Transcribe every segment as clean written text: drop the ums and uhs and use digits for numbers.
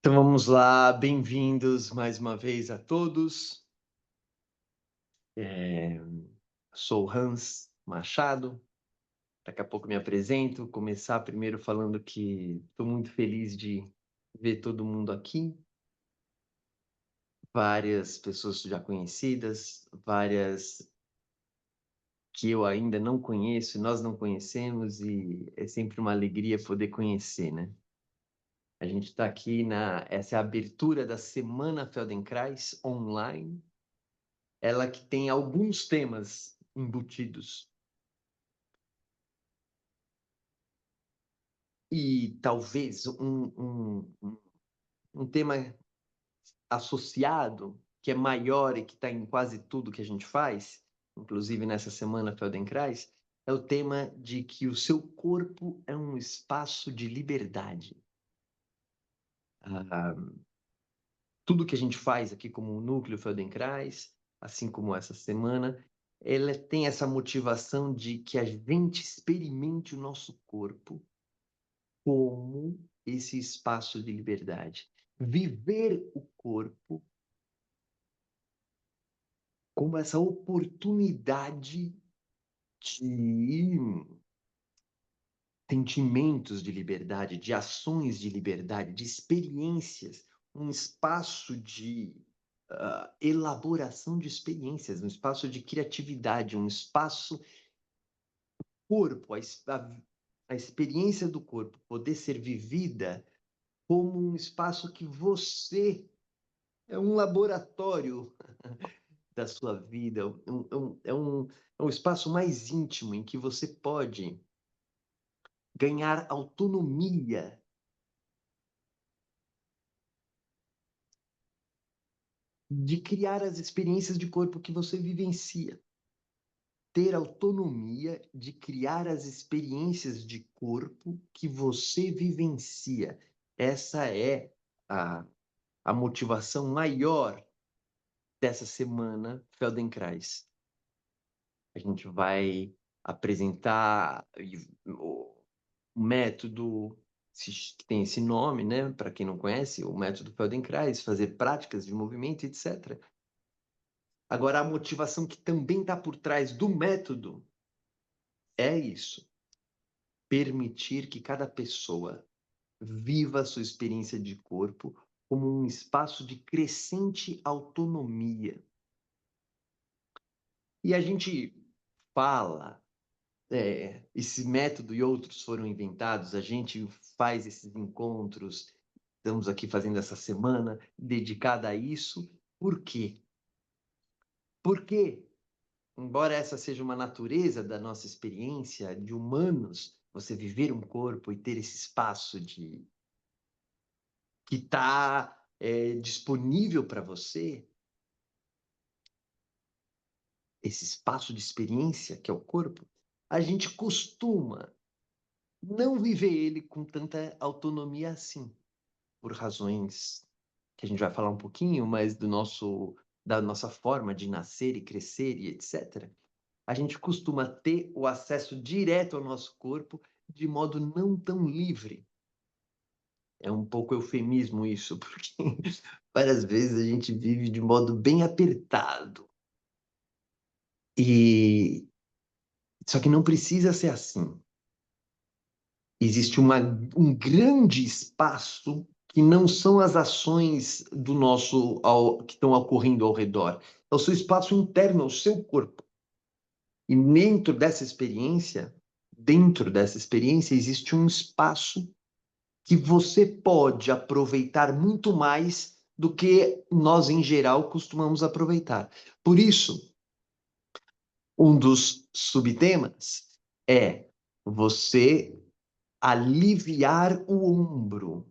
Então vamos lá, bem-vindos mais uma vez a todos. Eh, Sou Hans Machado, daqui a pouco me apresento, começar primeiro falando que estou muito feliz de ver todo mundo aqui, várias pessoas já conhecidas, várias que eu ainda não conheço, nós não conhecemos e é sempre uma alegria poder conhecer, né? A gente está aqui essa é a abertura da Semana Feldenkrais online, ela que tem alguns temas embutidos. E talvez um tema associado, que é maior e que está em quase tudo que a gente faz, inclusive nessa semana Feldenkrais, é o tema de que o seu corpo é um espaço de liberdade. Ah, tudo que a gente faz aqui como um núcleo Feldenkrais, assim como essa semana, ela tem essa motivação de que a gente experimente o nosso corpo como esse espaço de liberdade. Viver o corpo como essa oportunidade de sentimentos de liberdade, de ações de liberdade, de experiências, um espaço de elaboração de experiências, um espaço de criatividade, um espaço corpo, a experiência do corpo poder ser vivida como um espaço que você é um laboratório da sua vida, é um espaço mais íntimo em que você pode ganhar autonomia de criar as experiências de corpo que você vivencia. Ter autonomia de criar as experiências de corpo que você vivencia. Essa é a motivação maior dessa semana Feldenkrais. A gente vai apresentar o método que tem esse nome, né? Para quem não conhece, o método Feldenkrais, fazer práticas de movimento, etc. Agora, a motivação que também está por trás do método é isso: permitir que cada pessoa viva a sua experiência de corpo como um espaço de crescente autonomia. E a gente fala, esse método e outros foram inventados, a gente faz esses encontros, estamos aqui fazendo essa semana dedicada a isso. Por quê? Porque, embora essa seja uma natureza da nossa experiência de humanos, você viver um corpo e ter esse espaço que está disponível para você, esse espaço de experiência que é o corpo, a gente costuma não viver ele com tanta autonomia assim, por razões que a gente vai falar um pouquinho, mas da nossa forma de nascer e crescer e etc. A gente costuma ter o acesso direto ao nosso corpo de modo não tão livre. É um pouco eufemismo isso, porque várias vezes a gente vive de modo bem apertado. E só que não precisa ser assim. Existe um grande espaço que não são as ações que estão ocorrendo ao redor. É o seu espaço interno, é o seu corpo. E dentro dessa experiência existe um espaço que você pode aproveitar muito mais do que nós, em geral, costumamos aproveitar. Por isso, um dos subtemas é você aliviar o ombro.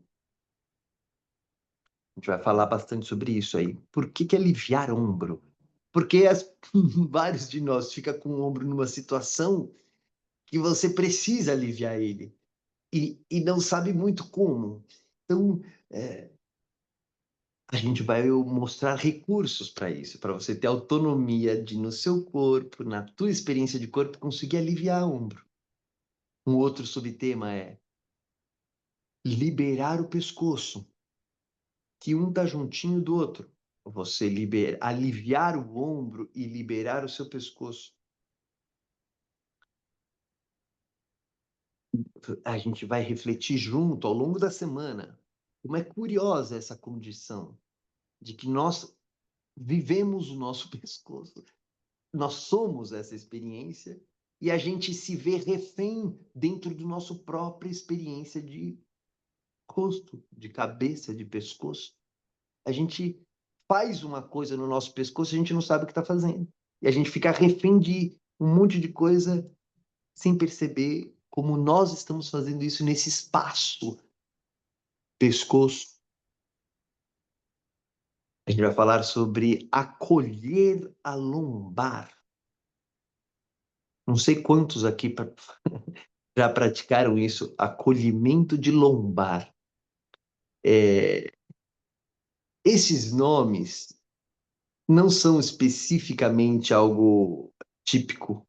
A gente vai falar bastante sobre isso aí. Por que aliviar ombro? Porque vários de nós ficam com o ombro numa situação que você precisa aliviar ele e não sabe muito como. Então, a gente vai mostrar recursos para isso, para você ter autonomia de, no seu corpo, na tua experiência de corpo, conseguir aliviar ombro. Um outro subtema é liberar o pescoço. que um está juntinho do outro. Você aliviar o ombro e liberar o seu pescoço. A gente vai refletir junto ao longo da semana como é curiosa essa condição de que nós vivemos o nosso pescoço. Nós somos essa experiência e a gente se vê refém dentro do nosso própria experiência de rosto, de cabeça, de pescoço. A gente faz uma coisa no nosso pescoço e a gente não sabe o que está fazendo. E a gente fica refém de um monte de coisa sem perceber como nós estamos fazendo isso nesse espaço pescoço. A gente vai falar sobre acolher a lombar. Não sei quantos aqui já praticaram isso, acolhimento de lombar. Esses nomes não são especificamente algo típico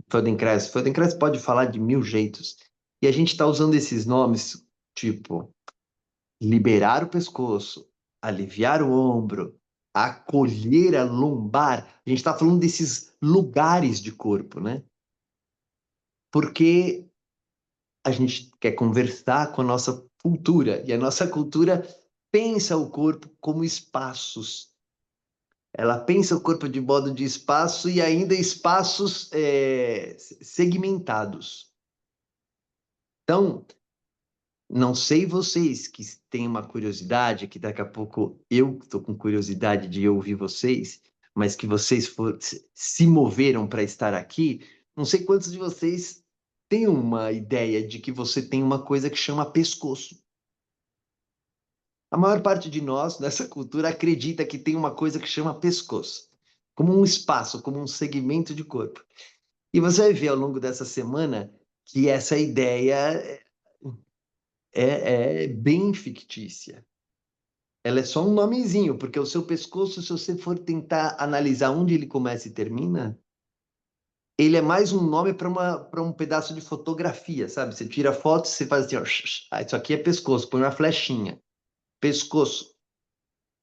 Feldenkrais. Feldenkrais pode falar de 1000 jeitos. E a gente está usando esses nomes, tipo, liberar o pescoço, aliviar o ombro, acolher a lombar. A gente está falando desses lugares de corpo, né? Porque a gente quer conversar com a nossa cultura. E a nossa cultura pensa o corpo como espaços. Ela pensa o corpo de modo de espaço e ainda espaços segmentados. Então, não sei vocês que têm uma curiosidade, que daqui a pouco eu estou com curiosidade de ouvir vocês, mas que vocês se moveram para estar aqui, não sei quantos de vocês têm uma ideia de que você tem uma coisa que chama pescoço. A maior parte de nós, nessa cultura, acredita que tem uma coisa que chama pescoço, como um espaço, como um segmento de corpo. E você vai ver ao longo dessa semana que essa ideia é bem fictícia. Ela é só um nomezinho, porque o seu pescoço, se você for tentar analisar onde ele começa e termina, ele é mais um nome para um pedaço de fotografia, sabe? Você tira foto, você faz assim, ó, isso aqui é pescoço, põe uma flechinha. Pescoço.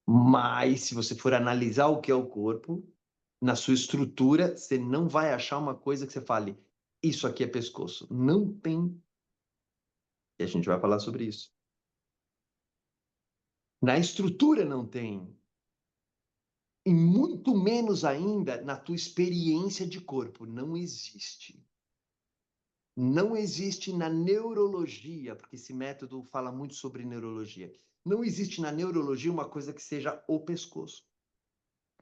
Mas, se você for analisar o que é o corpo, na sua estrutura, você não vai achar uma coisa que você fale, isso aqui é pescoço. Não tem. E a gente vai falar sobre isso. Na estrutura não tem. E muito menos ainda na tua experiência de corpo. Não existe. Não existe na neurologia, porque esse método fala muito sobre neurologia. Não existe na neurologia uma coisa que seja o pescoço.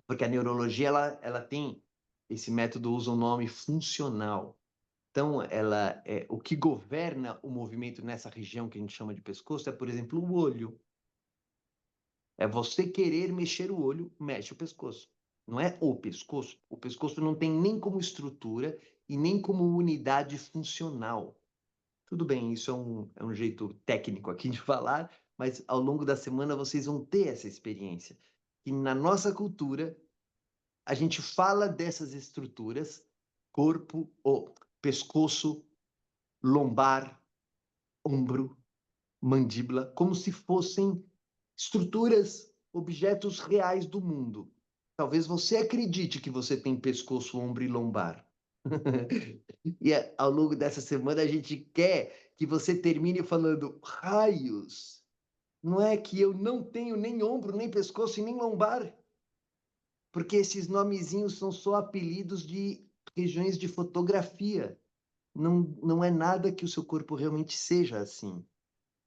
Porque a neurologia, ela tem, esse método usa o nome funcional. Então, o que governa o movimento nessa região que a gente chama de pescoço é, por exemplo, o olho. É você querer mexer o olho, mexe o pescoço. Não é o pescoço. O pescoço não tem nem como estrutura e nem como unidade funcional. Tudo bem, isso é um jeito técnico aqui de falar, mas ao longo da semana vocês vão ter essa experiência. E na nossa cultura, a gente fala dessas estruturas, corpo, ou pescoço, lombar, ombro, mandíbula, como se fossem estruturas, objetos reais do mundo. Talvez você acredite que você tem pescoço, ombro e lombar. E ao longo dessa semana a gente quer que você termine falando raios. Não é que eu não tenho nem ombro, nem pescoço e nem lombar. Porque esses nomezinhos são só apelidos de regiões de fotografia. Não é nada que o seu corpo realmente seja assim.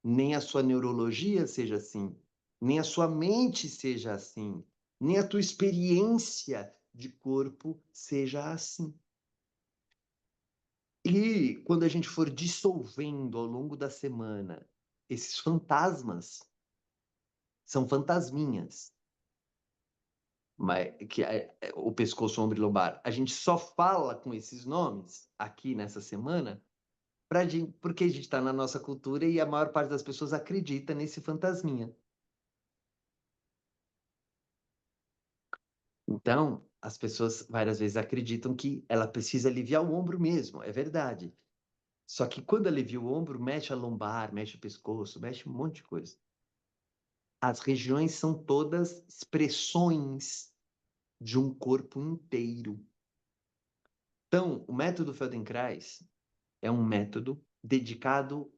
Nem a sua neurologia seja assim. Nem a sua mente seja assim. Nem a tua experiência de corpo seja assim. E quando a gente for dissolvendo ao longo da semana esses fantasmas, são fantasminhas, mas que é o pescoço, ombro e lombar. A gente só fala com esses nomes aqui nessa semana porque a gente está na nossa cultura e a maior parte das pessoas acredita nesse fantasminha. Então, as pessoas várias vezes acreditam que ela precisa aliviar o ombro mesmo, é verdade. Só que quando alivia o ombro, mexe a lombar, mexe o pescoço, mexe um monte de coisa. As regiões são todas expressões de um corpo inteiro. Então, o método Feldenkrais é um método dedicado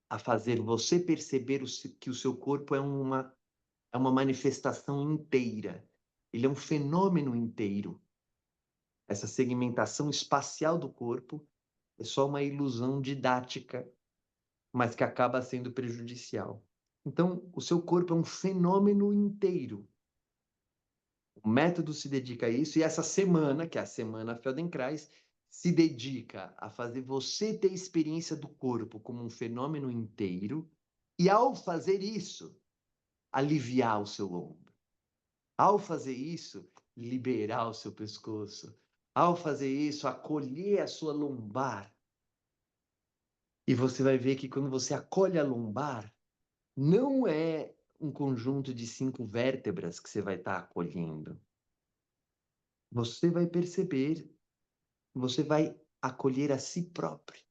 a fazer você perceber que o seu corpo é uma manifestação inteira. Ele é um fenômeno inteiro. Essa segmentação espacial do corpo é só uma ilusão didática, mas que acaba sendo prejudicial. Então, o seu corpo é um fenômeno inteiro. O método se dedica a isso, e essa semana, que é a Semana Feldenkrais, se dedica a fazer você ter experiência do corpo como um fenômeno inteiro, e ao fazer isso, aliviar o seu ombro. Ao fazer isso, liberar o seu pescoço. Ao fazer isso, acolher a sua lombar. E você vai ver que quando você acolhe a lombar, não é um conjunto de 5 vértebras que você vai estar acolhendo. Você vai perceber, você vai acolher a si próprio.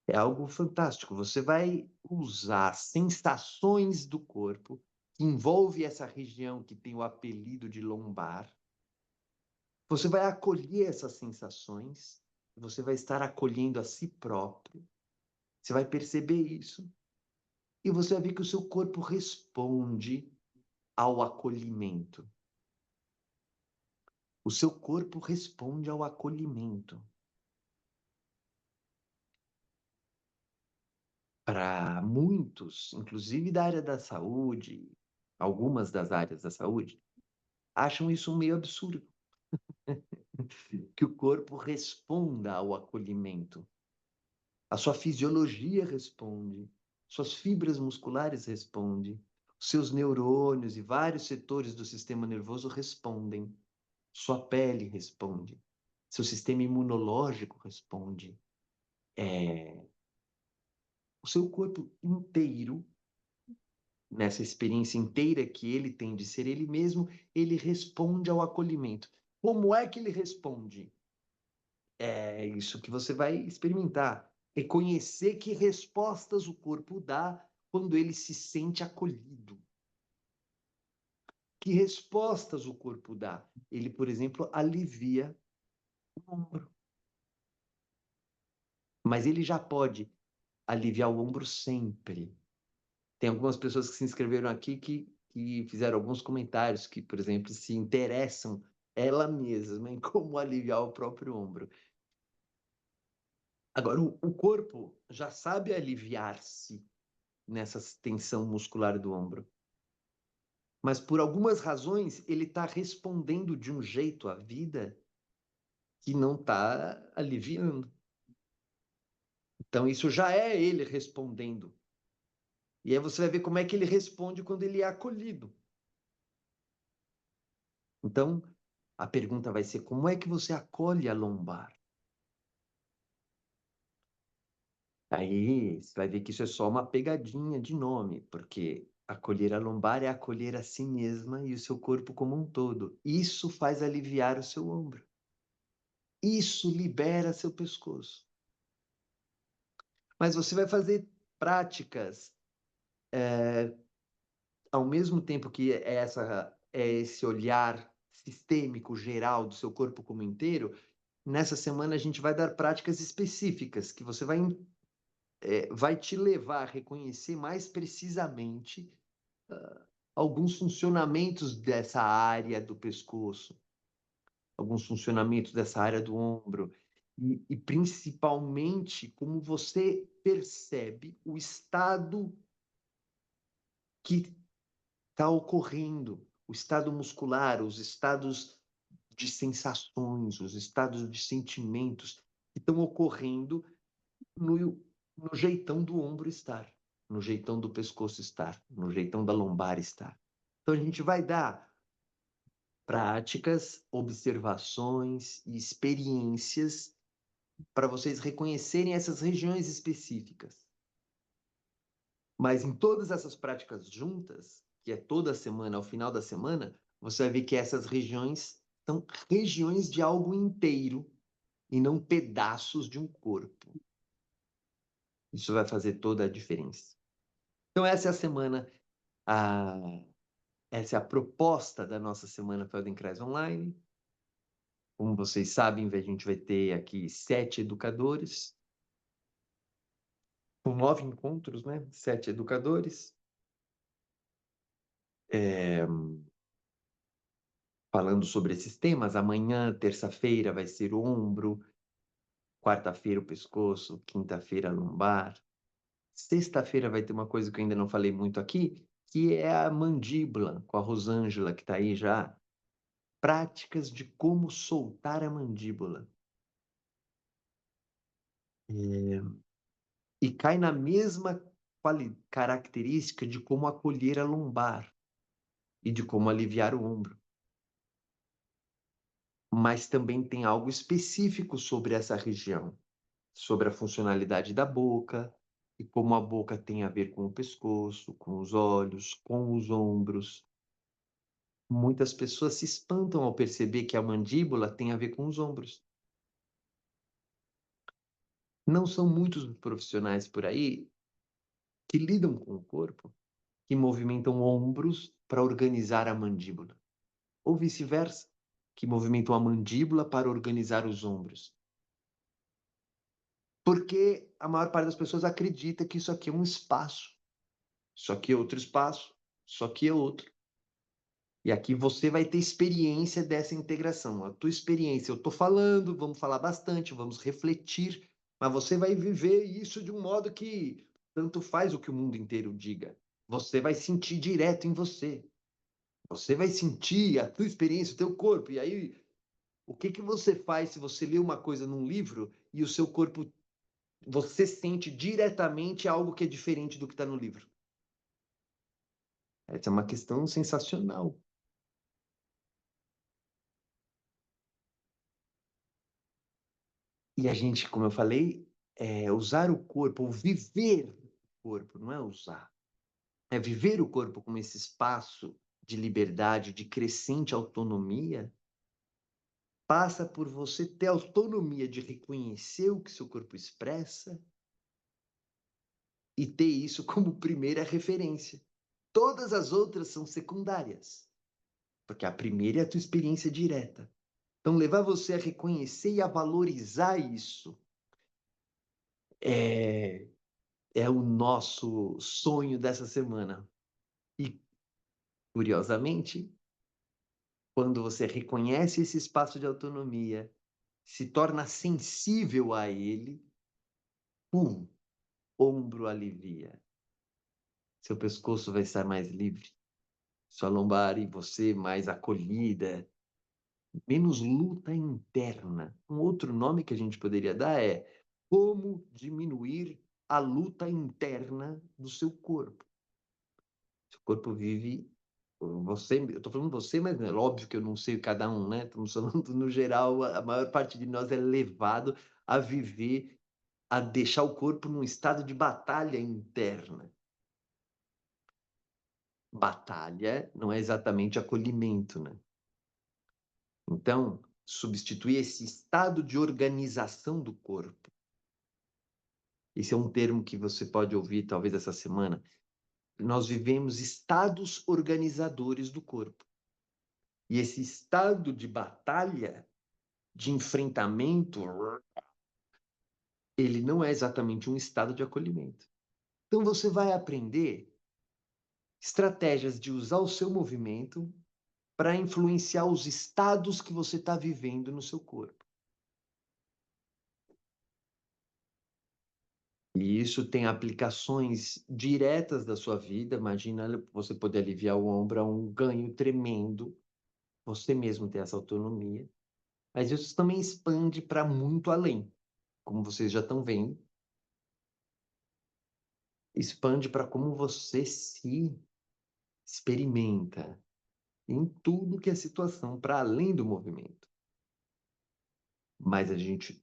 É algo fantástico. Você vai usar sensações do corpo, que envolve essa região que tem o apelido de lombar. Você vai acolher essas sensações, você vai estar acolhendo a si próprio. Você vai perceber isso. E você vai ver que o seu corpo responde ao acolhimento. O seu corpo responde ao acolhimento. Para muitos, inclusive da área da saúde, algumas das áreas da saúde, acham isso meio absurdo. Que o corpo responda ao acolhimento. A sua fisiologia responde, suas fibras musculares respondem, seus neurônios e vários setores do sistema nervoso respondem, sua pele responde, seu sistema imunológico responde. O seu corpo inteiro, nessa experiência inteira que ele tem de ser ele mesmo, ele responde ao acolhimento. Como é que ele responde? É isso que você vai experimentar. Reconhecer que respostas o corpo dá quando ele se sente acolhido. Que respostas o corpo dá? Ele, por exemplo, alivia o ombro. Mas ele já pode aliviar o ombro sempre. Tem algumas pessoas que se inscreveram aqui que fizeram alguns comentários que, por exemplo, se interessam ela mesma em como aliviar o próprio ombro. Agora, o corpo já sabe aliviar-se nessa tensão muscular do ombro. Mas por algumas razões ele está respondendo de um jeito à vida que não está aliviando. Então isso já é ele respondendo. E aí você vai ver como é que ele responde quando ele é acolhido. Então a pergunta vai ser: como é que você acolhe a lombar? Aí você vai ver que isso é só uma pegadinha de nome, porque acolher a lombar é acolher a si mesma e o seu corpo como um todo. Isso faz aliviar o seu ombro. Isso libera seu pescoço. Mas você vai fazer práticas ao mesmo tempo que é esse olhar sistêmico geral do seu corpo como inteiro. Nessa semana a gente vai dar práticas específicas que você vai te levar a reconhecer mais precisamente alguns funcionamentos dessa área do pescoço, alguns funcionamentos dessa área do ombro, e principalmente como você percebe o estado que está ocorrendo, o estado muscular, os estados de sensações, os estados de sentimentos que estão ocorrendo no jeitão do ombro estar, no jeitão do pescoço estar, no jeitão da lombar estar. Então a gente vai dar práticas, observações e experiências para vocês reconhecerem essas regiões específicas. Mas em todas essas práticas juntas, que é toda semana, ao final da semana, você vai ver que essas regiões são regiões de algo inteiro e não pedaços de um corpo. Isso vai fazer toda a diferença. Então essa é a semana, a essa é a proposta da nossa semana Feldenkrais Online. Como vocês sabem, a gente vai ter aqui 7 educadores, com 9 encontros, né? 7 educadores. Falando sobre esses temas. Amanhã, terça-feira, vai ser o ombro, quarta-feira o pescoço, quinta-feira a lombar. Sexta-feira vai ter uma coisa que eu ainda não falei muito aqui, que é a mandíbula, com a Rosângela, que está aí já. Práticas de como soltar a mandíbula. E cai na mesma característica de como acolher a lombar e de como aliviar o ombro. Mas também tem algo específico sobre essa região, sobre a funcionalidade da boca e como a boca tem a ver com o pescoço, com os olhos, com os ombros. Muitas pessoas se espantam ao perceber que a mandíbula tem a ver com os ombros. Não são muitos os profissionais por aí que lidam com o corpo, que movimentam ombros para organizar a mandíbula. Ou vice-versa, que movimentam a mandíbula para organizar os ombros. Porque a maior parte das pessoas acredita que isso aqui é um espaço. Isso aqui é outro espaço, isso aqui é outro. E aqui você vai ter experiência dessa integração. A tua experiência, eu estou falando, vamos falar bastante, vamos refletir, mas você vai viver isso de um modo que tanto faz o que o mundo inteiro diga. Você vai sentir direto em você. Você vai sentir a tua experiência, o teu corpo. E aí, o que que você faz se você lê uma coisa num livro e o seu corpo, você sente diretamente algo que é diferente do que está no livro? Essa é uma questão sensacional. E a gente, como eu falei, usar o corpo, ou viver o corpo, não é usar. É viver o corpo como esse espaço de liberdade, de crescente autonomia, passa por você ter autonomia de reconhecer o que seu corpo expressa e ter isso como primeira referência. Todas as outras são secundárias, porque a primeira é a tua experiência direta. Então, levar você a reconhecer e a valorizar isso é o nosso sonho dessa semana. E, curiosamente, quando você reconhece esse espaço de autonomia, se torna sensível a ele, pum, ombro alivia. Seu pescoço vai estar mais livre, sua lombar e você mais acolhida, menos luta interna. Um outro nome que a gente poderia dar é como diminuir a luta interna do seu corpo. Seu corpo vive você, eu estou falando você, mas é óbvio que eu não sei cada um, né? Estamos falando no geral, a maior parte de nós é levado a viver, a deixar o corpo num estado de batalha interna. Batalha não é exatamente acolhimento, né? Então, substituir esse estado de organização do corpo. Esse é um termo que você pode ouvir talvez essa semana. Nós vivemos estados organizadores do corpo. E esse estado de batalha, de enfrentamento, ele não é exatamente um estado de acolhimento. Então você vai aprender estratégias de usar o seu movimento para influenciar os estados que você está vivendo no seu corpo. E isso tem aplicações diretas da sua vida. Imagina você poder aliviar o ombro, é um ganho tremendo. Você mesmo ter essa autonomia. Mas isso também expande para muito além, como vocês já estão vendo. Expande para como você se experimenta em tudo que é situação, para além do movimento. Mas a gente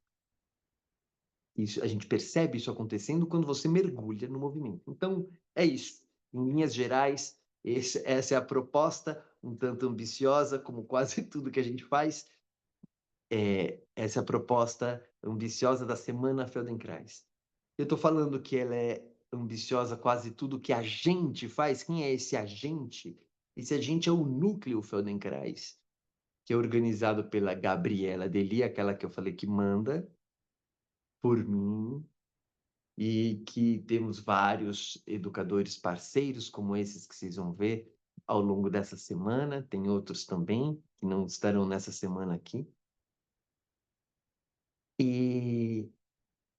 percebe isso acontecendo quando você mergulha no movimento. Então, é isso. Em linhas gerais, essa é a proposta, um tanto ambiciosa, como quase tudo que a gente faz. Essa é a proposta ambiciosa da Semana Feldenkrais. Eu estou falando que ela é ambiciosa quase tudo que a gente faz. Quem é esse agente? Esse agente é o núcleo Feldenkrais, que é organizado pela Gabriela Deli, aquela que eu falei que manda por mim, e que temos vários educadores parceiros, como esses que vocês vão ver ao longo dessa semana. Tem outros também que não estarão nessa semana aqui. E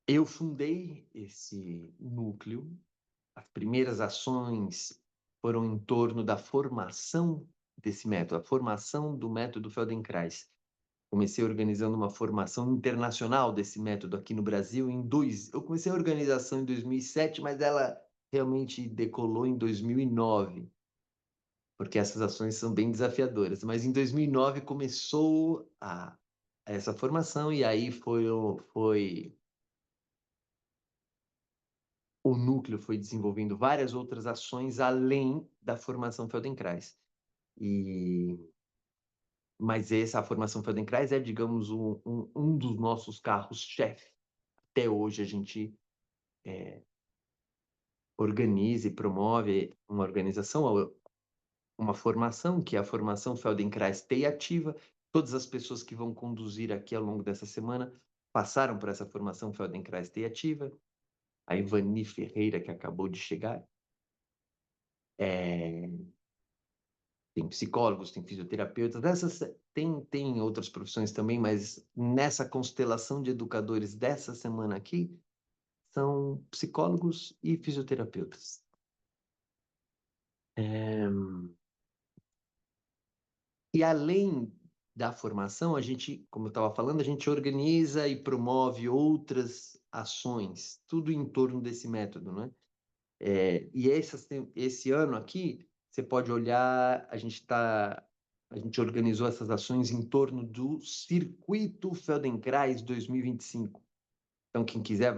eu fundei esse núcleo. As primeiras ações foram em torno da formação desse método, a formação do método Feldenkrais. Comecei organizando uma formação internacional desse método aqui no Brasil eu comecei a organização em 2007, mas ela realmente decolou em 2009, porque essas ações são bem desafiadoras. Mas em 2009 começou essa formação, e aí o núcleo foi desenvolvendo várias outras ações além da formação Feldenkrais. Mas a formação Feldenkrais é, digamos, um dos nossos carros-chefe. Até hoje a gente organiza e promove uma organização, uma formação, que é a formação Feldenkrais TI Ativa. Todas as pessoas que vão conduzir aqui ao longo dessa semana passaram por essa formação Feldenkrais TI Ativa. A Ivani Ferreira, que acabou de chegar, tem psicólogos, tem fisioterapeutas, tem outras profissões também, mas nessa constelação de educadores dessa semana aqui, são psicólogos e fisioterapeutas. E além da formação, a gente, como eu estava falando, a gente organiza e promove outras ações, tudo em torno desse método, né? E esse ano aqui, você pode olhar, a gente organizou essas ações em torno do Circuito Feldenkrais 2025. Então, quem quiser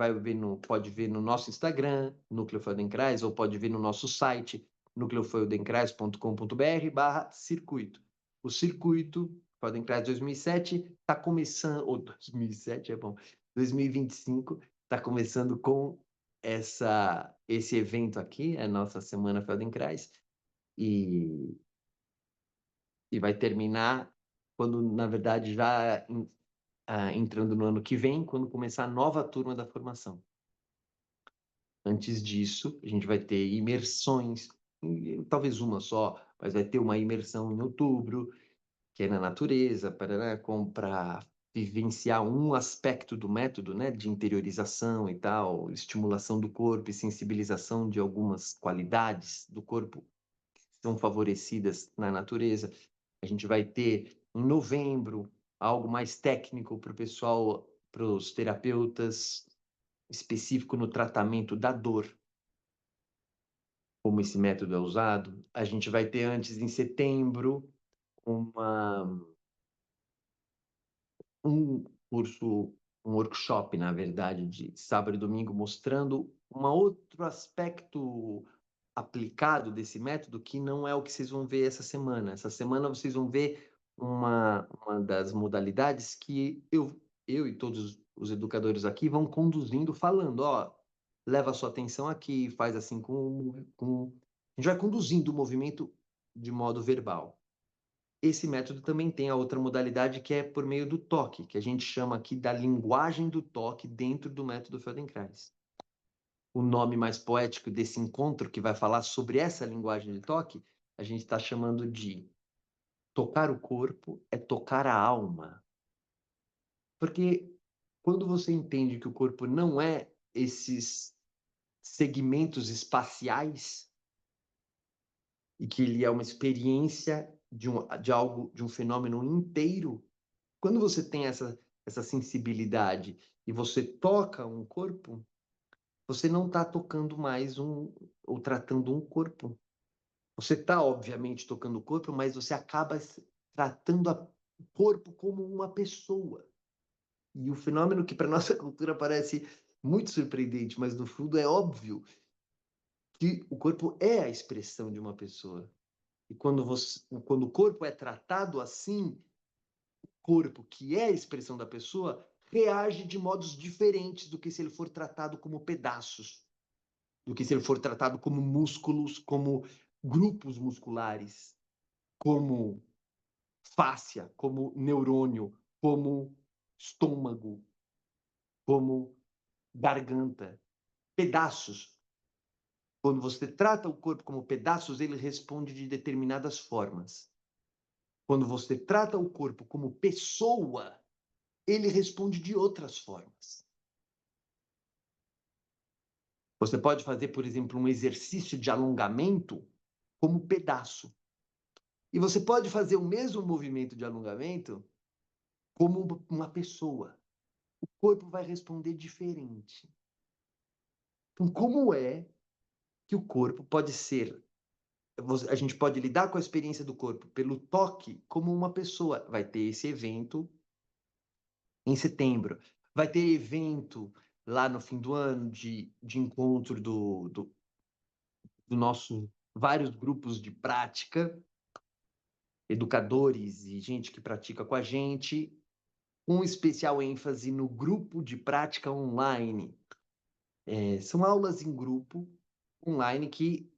pode ver no nosso Instagram, Núcleo Feldenkrais, ou pode ver no nosso site, núcleofeldenkrais.com.br/circuito. O Circuito Feldenkrais 2007 está começando, ou 2007 é bom, 2025 está começando com esse evento aqui, a nossa Semana Feldenkrais, e vai terminar quando, na verdade, já entrando no ano que vem, quando começar a nova turma da formação. Antes disso, a gente vai ter imersões, talvez uma só, mas vai ter uma imersão em outubro, que é na natureza, para vivenciar um aspecto do método, né, de interiorização e tal, estimulação do corpo e sensibilização de algumas qualidades do corpo que são favorecidas na natureza. A gente vai ter, em novembro, algo mais técnico para o pessoal, para os terapeutas, específico no tratamento da dor, como esse método é usado. A gente vai ter antes, em setembro, um curso, um workshop, na verdade, de sábado e domingo, mostrando um outro aspecto aplicado desse método, que não é o que vocês vão ver essa semana. Essa semana vocês vão ver uma das modalidades que eu e todos os educadores aqui vão conduzindo, falando, ó, leva a sua atenção aqui, faz assim A gente vai conduzindo o movimento de modo verbal. Esse método também tem a outra modalidade, que é por meio do toque, que a gente chama aqui da linguagem do toque dentro do método Feldenkrais. O nome mais poético desse encontro, que vai falar sobre essa linguagem de toque, a gente está chamando de tocar o corpo é tocar a alma. Porque quando você entende que o corpo não é esses segmentos espaciais e que ele é uma experiência de um fenômeno inteiro, quando você tem essa sensibilidade e você toca um corpo, você não está tocando mais ou tratando um corpo. Você está, obviamente, tocando o corpo, mas você acaba tratando o corpo como uma pessoa. E o fenômeno que para nossa cultura parece muito surpreendente, mas no fundo é óbvio, que o corpo é a expressão de uma pessoa. E quando o corpo é tratado assim, o corpo, que é a expressão da pessoa, reage de modos diferentes do que se ele for tratado como pedaços. do que se ele for tratado como músculos, como grupos musculares, como fáscia, como neurônio, como estômago, como garganta, pedaços. Quando você trata o corpo como pedaços, ele responde de determinadas formas. Quando você trata o corpo como pessoa, ele responde de outras formas. Você pode fazer, por exemplo, um exercício de alongamento como pedaço. E você pode fazer o mesmo movimento de alongamento como uma pessoa. O corpo vai responder diferente. Então, como é que o corpo pode ser? A gente pode lidar com a experiência do corpo pelo toque como uma pessoa. Vai ter esse evento em setembro. Vai ter evento lá no fim do ano de encontro do nosso vários grupos de prática, educadores e gente que pratica com a gente, com especial ênfase no grupo de prática online. São aulas em grupo online que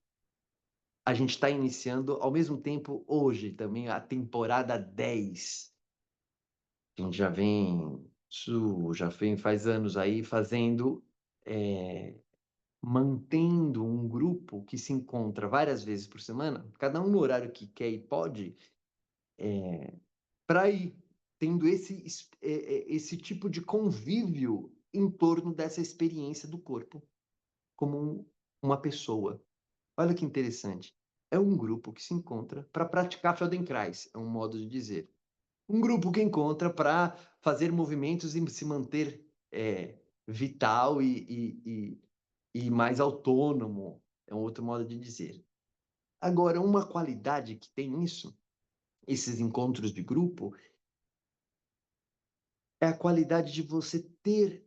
a gente está iniciando ao mesmo tempo hoje também a temporada 10. A gente já vem faz anos aí fazendo, mantendo um grupo que se encontra várias vezes por semana, cada um no horário que quer e pode, para ir tendo esse tipo de convívio em torno dessa experiência do corpo como uma pessoa. Olha que interessante. É um grupo que se encontra para praticar Feldenkrais, é um modo de dizer. Um grupo que encontra para fazer movimentos e se manter vital e mais autônomo, é um outro modo de dizer. Agora, uma qualidade que tem isso, esses encontros de grupo, é a qualidade de você ter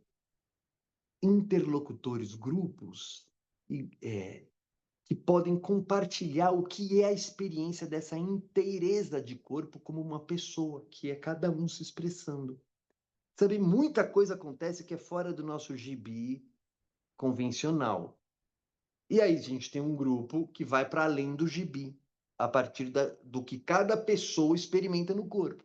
interlocutores, grupos, que podem compartilhar o que é a experiência dessa inteireza de corpo como uma pessoa, que é cada um se expressando. Sabe, muita coisa acontece que é fora do nosso gibi convencional. E aí a gente tem um grupo que vai para além do gibi, a partir do que cada pessoa experimenta no corpo.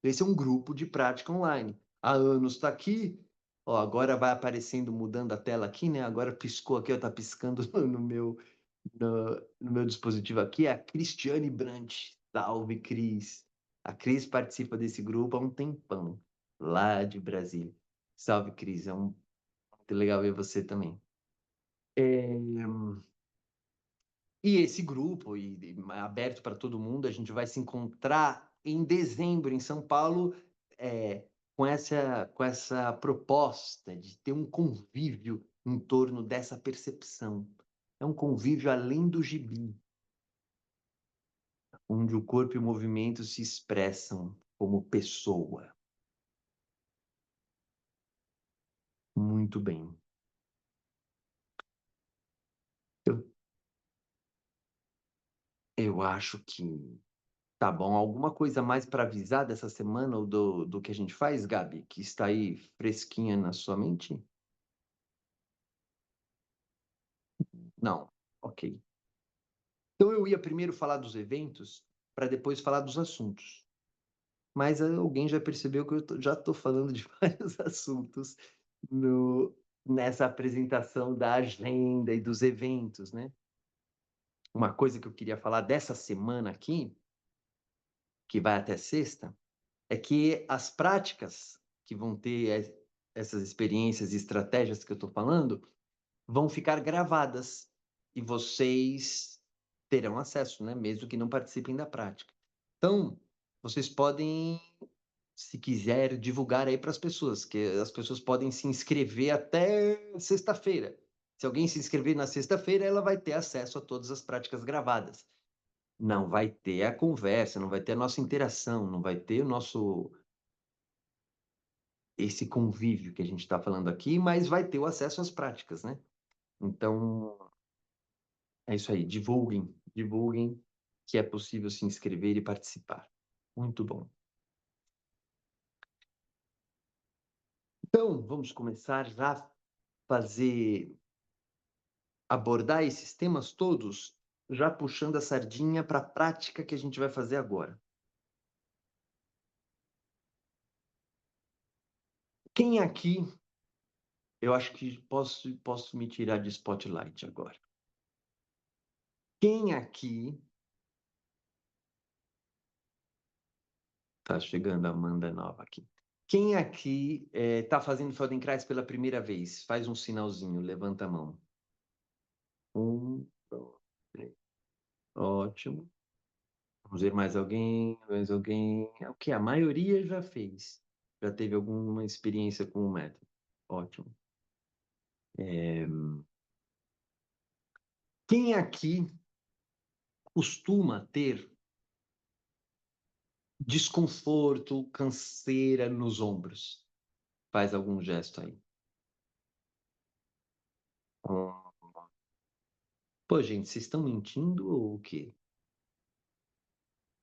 Esse é um grupo de prática online. Há anos está aqui, ó, agora vai aparecendo, mudando a tela aqui, né? Agora piscou aqui, está piscando no meu dispositivo aqui, é a Cristiane Brandt. Salve, Cris. A Cris participa desse grupo há um tempão, lá de Brasília. Salve, Cris. É muito legal ver você também. E esse grupo, aberto para todo mundo, a gente vai se encontrar em dezembro em São Paulo, é, com essa proposta de ter um convívio em torno dessa percepção. É um convívio além do gibi, onde o corpo e o movimento se expressam como pessoa. Muito bem. Eu, eu acho que tá bom. Alguma coisa mais para avisar dessa semana ou do que a gente faz, Gabi, que está aí fresquinha na sua mente? Não. Ok. Então eu ia primeiro falar dos eventos para depois falar dos assuntos. Mas alguém já percebeu que eu já estou falando de vários assuntos nessa apresentação da agenda e dos eventos, né? Uma coisa que eu queria falar dessa semana aqui, que vai até sexta, é que as práticas que vão ter essas experiências e estratégias que eu estou falando vão ficar gravadas e vocês terão acesso, né? Mesmo que não participem da prática. Então, vocês podem, se quiser, divulgar aí para as pessoas, que as pessoas podem se inscrever até sexta-feira. Se alguém se inscrever na sexta-feira, ela vai ter acesso a todas as práticas gravadas. Não vai ter a conversa, não vai ter a nossa interação, não vai ter esse convívio que a gente está falando aqui, mas vai ter o acesso às práticas, né? Então, é isso aí. Divulguem, divulguem que é possível se inscrever e participar. Muito bom. Então, vamos começar já a fazer abordar esses temas todos, já puxando a sardinha para a prática que a gente vai fazer agora. Quem aqui, eu acho que posso me tirar de spotlight agora. Quem aqui, tá chegando a Amanda nova aqui. Quem aqui está fazendo Feldenkrais pela primeira vez? Faz um sinalzinho, levanta a mão. 1, 2, 3. Ótimo. Vamos ver mais alguém, mais alguém. É o que a maioria já fez. Já teve alguma experiência com o método. Ótimo. Quem aqui costuma ter desconforto, canseira nos ombros? Faz algum gesto aí. Pô, gente, vocês estão mentindo ou o quê?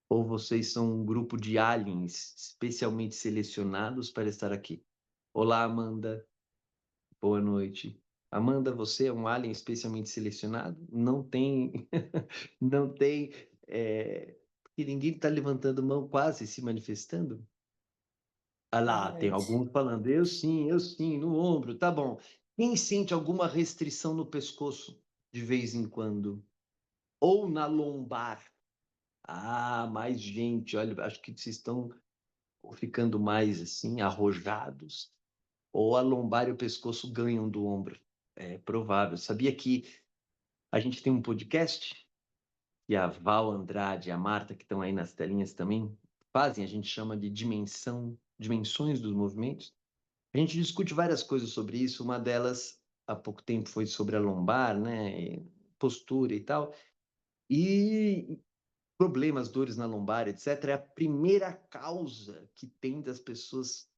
Ou vocês são um grupo de aliens especialmente selecionados para estar aqui? Olá, Amanda. Boa noite. Amanda, você é um alien especialmente selecionado? Não tem, não tem, porque ninguém está levantando mão quase se manifestando? Ah Boa lá, tem noite. alguns falando, eu sim, no ombro, tá bom. Quem sente alguma restrição no pescoço de vez em quando? Ou na lombar? Ah, mais gente, olha, acho que vocês estão ficando mais assim, arrojados. Ou a lombar e o pescoço ganham do ombro. É provável. Sabia que a gente tem um podcast e a Val Andrade e a Marta, que estão aí nas telinhas também, fazem, a gente chama de dimensões dos movimentos. A gente discute várias coisas sobre isso, uma delas, há pouco tempo, foi sobre a lombar, né, postura e tal, e problemas, dores na lombar, etc., é a primeira causa que tem das pessoas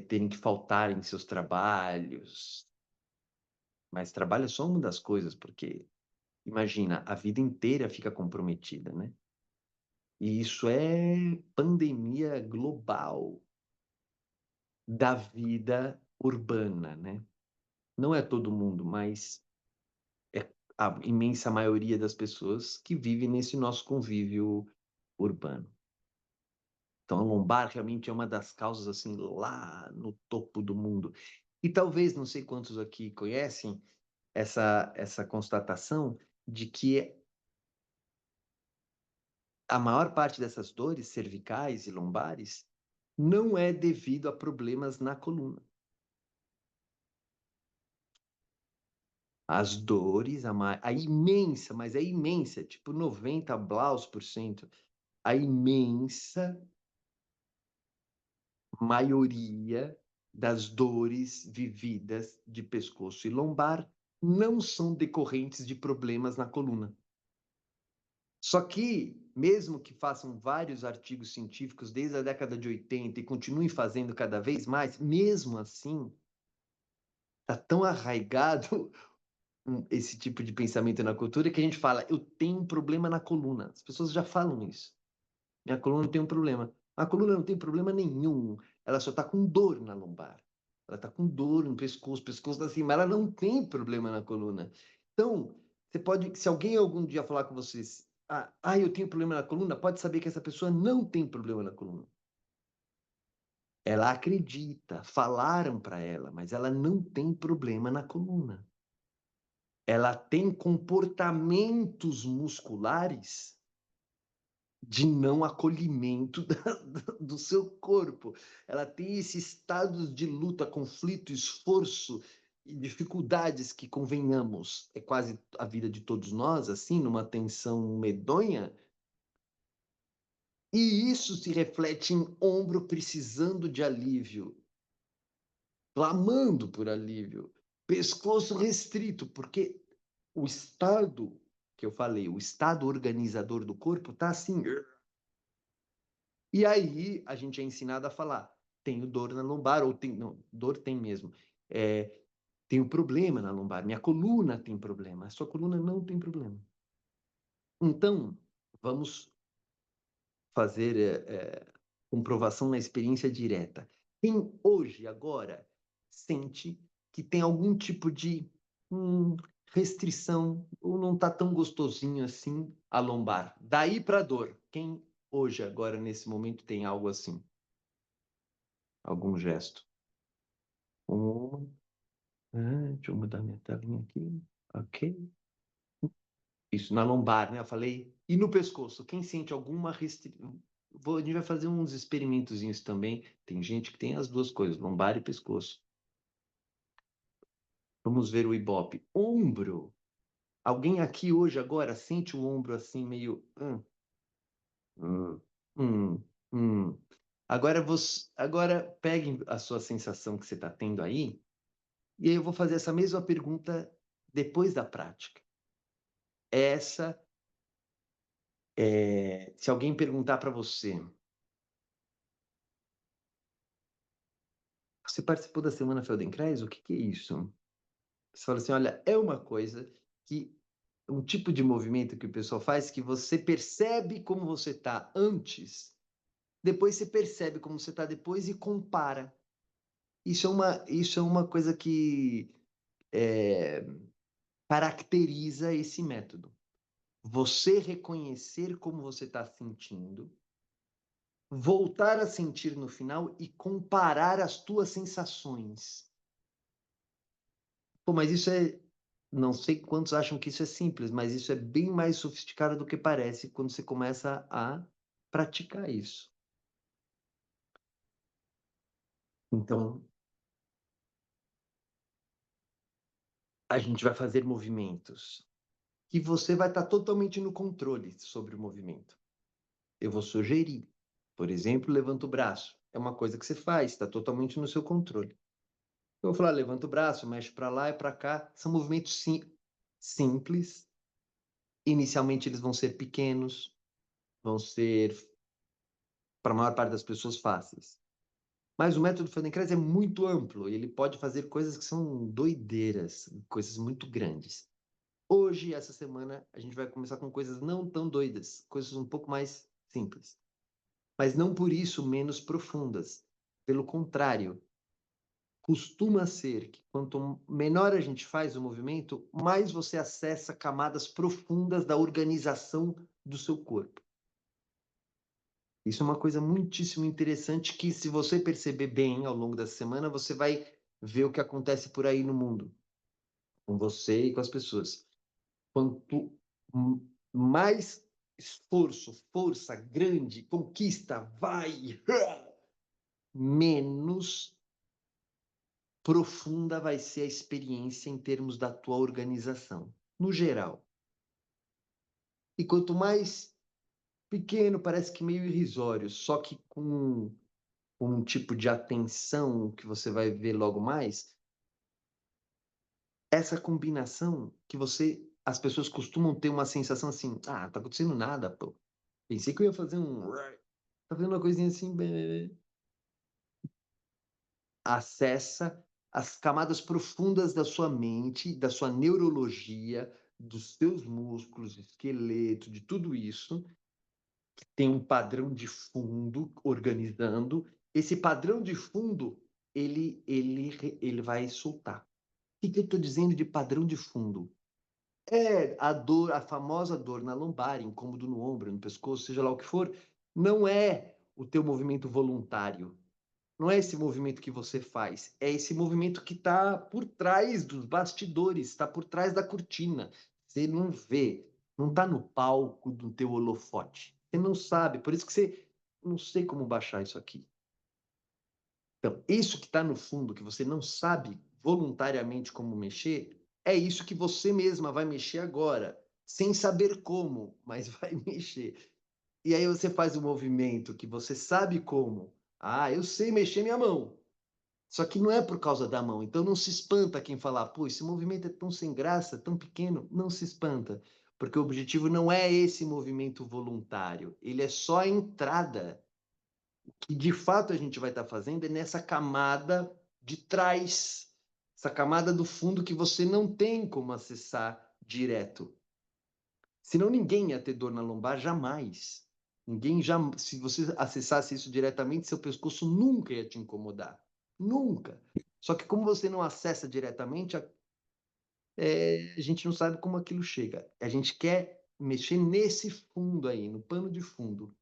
terem que faltar em seus trabalhos. Mas trabalho é só uma das coisas, porque imagina, a vida inteira fica comprometida, né? E isso é pandemia global da vida urbana, né? Não é todo mundo, mas é a imensa maioria das pessoas que vivem nesse nosso convívio urbano. Então, a lombar realmente é uma das causas, assim, lá no topo do mundo. E talvez, não sei quantos aqui conhecem essa constatação de que a maior parte dessas dores cervicais e lombares não é devido a problemas na coluna. As dores, a imensa, mas é imensa, tipo 90 blaus por cento, a imensa maioria das dores vividas de pescoço e lombar não são decorrentes de problemas na coluna. Só que, mesmo que façam vários artigos científicos desde a década de 80 e continuem fazendo cada vez mais, mesmo assim, está tão arraigado esse tipo de pensamento na cultura que a gente fala, eu tenho um problema na coluna. As pessoas já falam isso. Minha coluna tem um problema. A coluna não tem problema nenhum. Ela só está com dor na lombar. Ela está com dor no pescoço, pescoço assim, mas ela não tem problema na coluna. Então, você pode, se alguém algum dia falar com vocês, eu tenho problema na coluna, pode saber que essa pessoa não tem problema na coluna. Ela acredita, falaram para ela, mas ela não tem problema na coluna. Ela tem comportamentos musculares de não acolhimento do seu corpo. Ela tem esses estados de luta, conflito, esforço e dificuldades que, convenhamos, é quase a vida de todos nós, assim, numa tensão medonha. E isso se reflete em ombro precisando de alívio, clamando por alívio, pescoço restrito, porque o estado que eu falei, o estado organizador do corpo está assim. E aí a gente é ensinado a falar, tenho dor na lombar, ou tem, não, dor tem mesmo. Tenho problema na lombar, minha coluna tem problema, a sua coluna não tem problema. Então, vamos fazer comprovação na experiência direta. Quem hoje, agora, sente que tem algum tipo de restrição, ou não está tão gostosinho assim a lombar. Daí para dor. Quem hoje, agora, nesse momento, tem algo assim? Algum gesto? Uma. Deixa eu mudar minha telinha aqui. Ok. Isso, na lombar, né? Eu falei. E no pescoço? Quem sente alguma restrição? A gente vai fazer uns experimentozinhos também. Tem gente que tem as duas coisas, lombar e pescoço. Vamos ver o Ibope. Ombro. Alguém aqui hoje, agora, sente o ombro assim, meio. Hum, hum, hum. Agora pegue a sua sensação que você está tendo aí, e aí eu vou fazer essa mesma pergunta depois da prática. Essa, se alguém perguntar para você, você participou da Semana Feldenkrais? O que que é isso? Você fala assim, olha, é uma coisa que, um tipo de movimento que o pessoal faz que você percebe como você está antes, depois você percebe como você está depois e compara. Isso é uma coisa que caracteriza esse método. Você reconhecer como você está sentindo, voltar a sentir no final e comparar as tuas sensações. Pô, mas isso é. Não sei quantos acham que isso é simples, mas isso é bem mais sofisticado do que parece quando você começa a praticar isso. Então, a gente vai fazer movimentos que você vai estar totalmente no controle sobre o movimento. Eu vou sugerir. Por exemplo, levanta o braço. É uma coisa que você faz, está totalmente no seu controle. Eu vou falar, levanta o braço, mexe para lá e para cá. São movimentos simples. Inicialmente eles vão ser pequenos, vão ser, para a maior parte das pessoas, fáceis. Mas o método Feldenkrais é muito amplo e ele pode fazer coisas que são doideiras, coisas muito grandes. Hoje, essa semana, a gente vai começar com coisas não tão doidas, coisas um pouco mais simples. Mas não por isso menos profundas. Pelo contrário, costuma ser que quanto menor a gente faz o movimento, mais você acessa camadas profundas da organização do seu corpo. Isso é uma coisa muitíssimo interessante que, se você perceber bem ao longo da semana, você vai ver o que acontece por aí no mundo, com você e com as pessoas. Quanto mais esforço, força grande, conquista, vai, menos profunda vai ser a experiência em termos da tua organização, no geral. E quanto mais pequeno, parece que meio irrisório, só que com um tipo de atenção que você vai ver logo mais, essa combinação que as pessoas costumam ter uma sensação assim, tá acontecendo nada, pô. Pensei que eu ia fazer tá fazendo uma coisinha assim, acessa as camadas profundas da sua mente, da sua neurologia, dos seus músculos, esqueleto, de tudo isso, que tem um padrão de fundo organizando. Esse padrão de fundo, ele vai soltar. O que eu estou dizendo de padrão de fundo? É a dor, a famosa dor na lombar, incômodo no ombro, no pescoço, seja lá o que for, não é o teu movimento voluntário. Não é esse movimento que você faz, é esse movimento que está por trás dos bastidores, está por trás da cortina. Você não vê, não está no palco do teu holofote. Você não sabe, por isso que você não sei como baixar isso aqui. Então, isso que está no fundo, que você não sabe voluntariamente como mexer, é isso que você mesma vai mexer agora, sem saber como, mas vai mexer. E aí você faz um movimento que você sabe como. Ah, eu sei mexer minha mão. Só que não é por causa da mão. Então não se espanta quem falar, pô, esse movimento é tão sem graça, tão pequeno. Não se espanta. Porque o objetivo não é esse movimento voluntário. Ele é só a entrada. O que de fato a gente vai estar fazendo é nessa camada de trás. Essa camada do fundo que você não tem como acessar direto. Senão ninguém ia ter dor na lombar, jamais. Ninguém já, se você acessasse isso diretamente, seu pescoço nunca ia te incomodar. Nunca. Só que como você não acessa diretamente, a gente não sabe como aquilo chega. A gente quer mexer nesse fundo aí, no pano de fundo.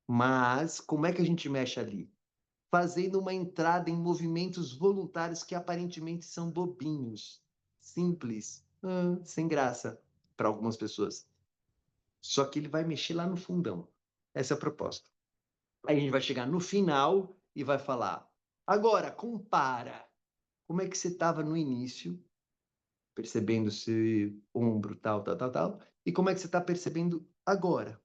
Mas como é que a gente mexe ali? Fazendo uma entrada em movimentos voluntários que aparentemente são bobinhos, simples, sem graça para algumas pessoas. Só que ele vai mexer lá no fundão. Essa é a proposta. Aí a gente vai chegar no final e vai falar: agora, compara. Como é que você estava no início, percebendo esse ombro, tal, tal, tal, tal, e como é que você está percebendo agora?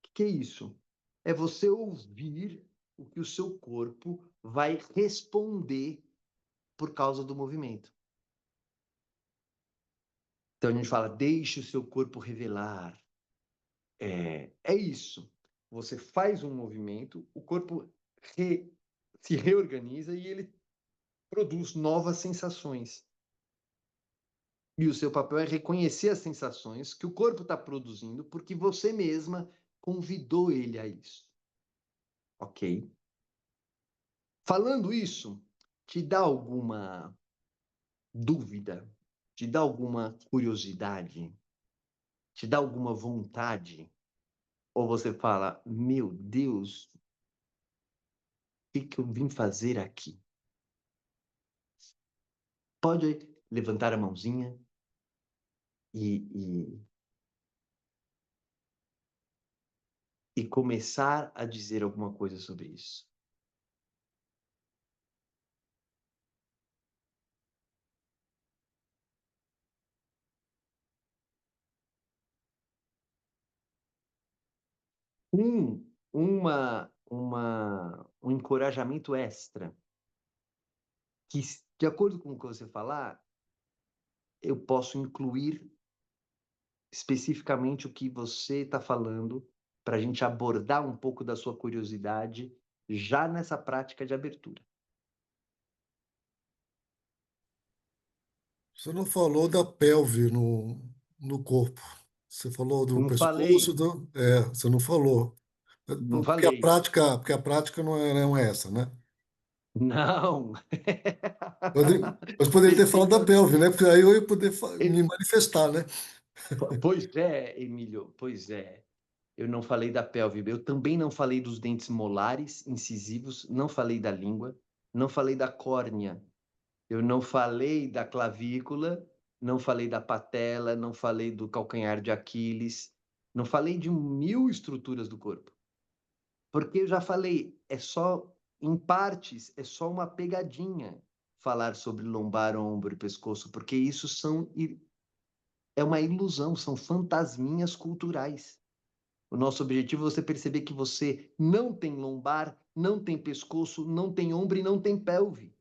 O que é isso? É você ouvir o que o seu corpo vai responder por causa do movimento. Então a gente fala, deixe o seu corpo revelar. É isso. Você faz um movimento, o corpo se reorganiza e ele produz novas sensações. E o seu papel é reconhecer as sensações que o corpo está produzindo, porque você mesma convidou ele a isso. Ok? Falando isso, te dá alguma dúvida? Te dá alguma curiosidade? Te dá alguma vontade? Ou você fala, meu Deus, o que eu vim fazer aqui? Pode levantar a mãozinha e, e começar a dizer alguma coisa sobre isso. Um encorajamento extra, que, de acordo com o que você falar, eu posso incluir especificamente o que você está falando, para a gente abordar um pouco da sua curiosidade já nessa prática de abertura. Você não falou da pelve no corpo. Você falou do Não pescoço, falei, você não falou. não falei. Porque a prática não é essa, né? Não. Mas poderia ter falado da Ele, pelve, né? Porque aí eu ia poder me ele, manifestar, né? pois é, Emílio, pois é. Eu não falei da pelve, eu também não falei dos dentes molares, incisivos, não falei da língua, não falei da córnea, eu não falei da clavícula, não falei da patela, não falei do calcanhar de Aquiles, não falei de 1000 estruturas do corpo. Porque eu já falei, é só, em partes, é só uma pegadinha falar sobre lombar, ombro e pescoço, porque isso é uma ilusão, são fantasminhas culturais. O nosso objetivo é você perceber que você não tem lombar, não tem pescoço, não tem ombro e não tem pelve.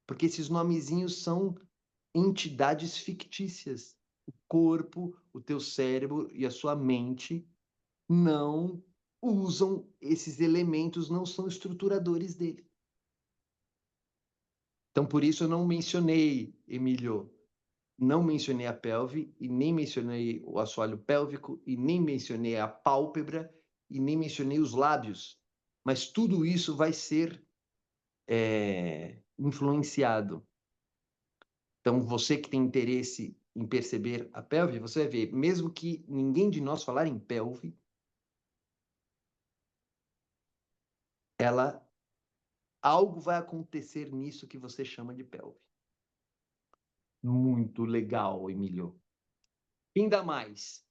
Porque esses nomezinhos são entidades fictícias. O corpo, o teu cérebro e a sua mente não usam esses elementos, não são estruturadores dele. Então, por isso eu não mencionei, Emílio, não mencionei a pelve e nem mencionei o assoalho pélvico e nem mencionei a pálpebra e nem mencionei os lábios. Mas tudo isso vai ser influenciado. Então, você que tem interesse em perceber a pelve, você vai ver, mesmo que ninguém de nós falar em pelve, algo vai acontecer nisso que você chama de pelve. Muito legal, Emílio. Ainda mais,